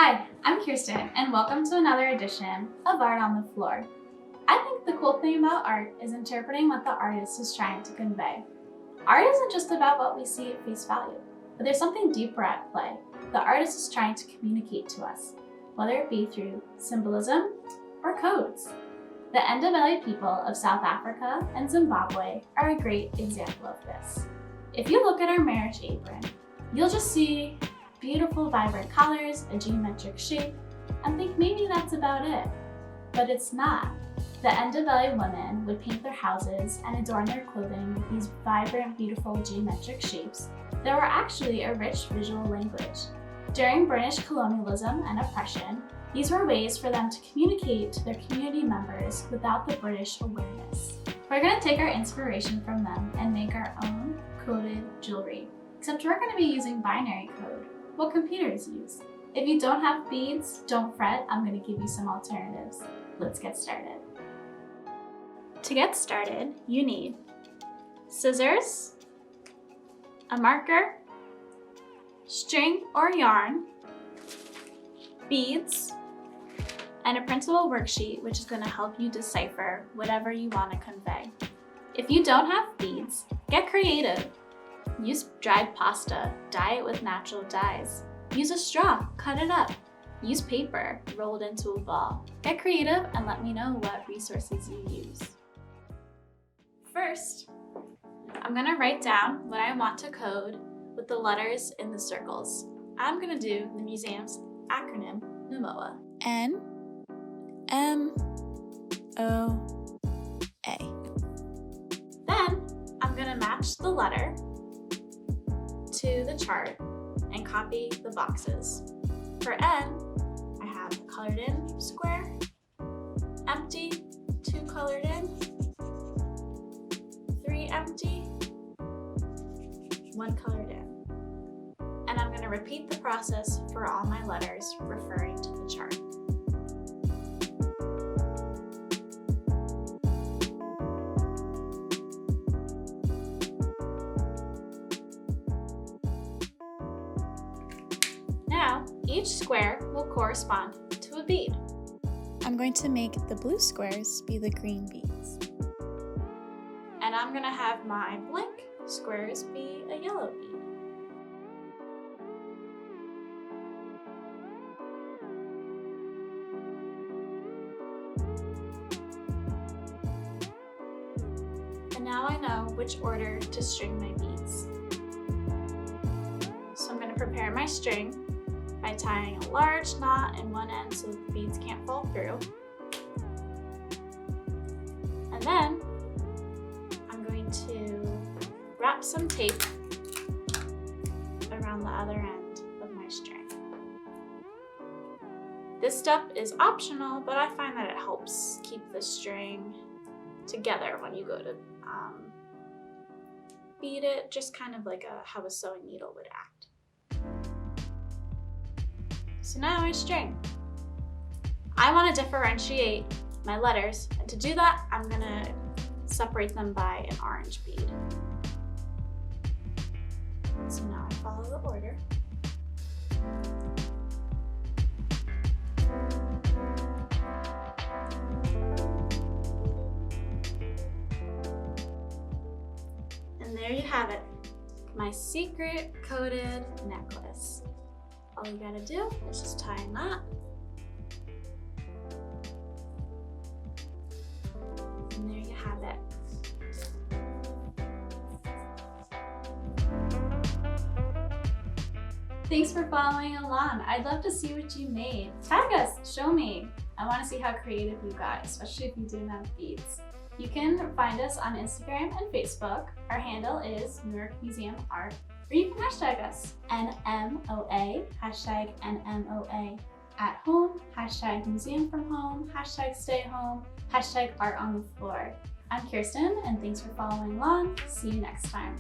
Hi, I'm Kirsten, and welcome to another edition of Art on the Floor. I think the cool thing about art is interpreting what the artist is trying to convey. Art isn't just about what we see at face value, but there's something deeper at play the artist is trying to communicate to us, whether it be through symbolism or codes. The Ndebele people of South Africa and Zimbabwe are a great example of this. If you look at our marriage apron, you'll just see beautiful, vibrant colors, a geometric shape, and think maybe that's about it. But it's not. The Ndebele women would paint their houses and adorn their clothing with these vibrant, beautiful geometric shapes that were actually a rich visual language. During British colonialism and oppression, these were ways for them to communicate to their community members without the British awareness. We're going to take our inspiration from them and make our own coded jewelry, except we're going to be using binary code, what computers use. If you don't have beads, don't fret, I'm going to give you some alternatives. Let's get started. To get started, you need scissors, a marker, string or yarn, beads, and a printable worksheet which is going to help you decipher whatever you want to convey. If you don't have beads, get creative. Use dried pasta, dye it with natural dyes. Use a straw, cut it up. Use paper, roll it into a ball. Get creative and let me know what resources you use. First, I'm going to write down what I want to code with the letters in the circles. I'm going to do the museum's acronym, NMOA. N-M-O-A. Then, I'm going to match the letter to the chart and copy the boxes. For N, I have a colored in square, empty, 2 colored in, 3 empty, 1 colored in. And I'm going to repeat the process for all my letters referring to the chart. Now, each square will correspond to a bead. I'm going to make the blue squares be the green beads. And I'm going to have my blank squares be a yellow bead. And now I know which order to string my beads. So I'm going to prepare my string by tying a large knot in one end so that the beads can't fall through. And then I'm going to wrap some tape around the other end of my string. This step is optional, but I find that it helps keep the string together when you go to bead it, just kind of like how a sewing needle would act. So now I string. I want to differentiate my letters, and to do that, I'm going to separate them by an orange bead. So now I follow the order. And there you have it, my secret coded necklace. All you gotta do is just tie a knot. And there you have it. Thanks for following along. I'd love to see what you made. Tag us, show me. I want to see how creative you got, especially if you didn't have beads. You can find us on Instagram and Facebook. Our handle is New York Museum Art, or you can hashtag us, NMOA, hashtag NMOA. At home, hashtag museum from home, hashtag stay home, hashtag art on the floor. I'm Kirsten, and thanks for following along. See you next time.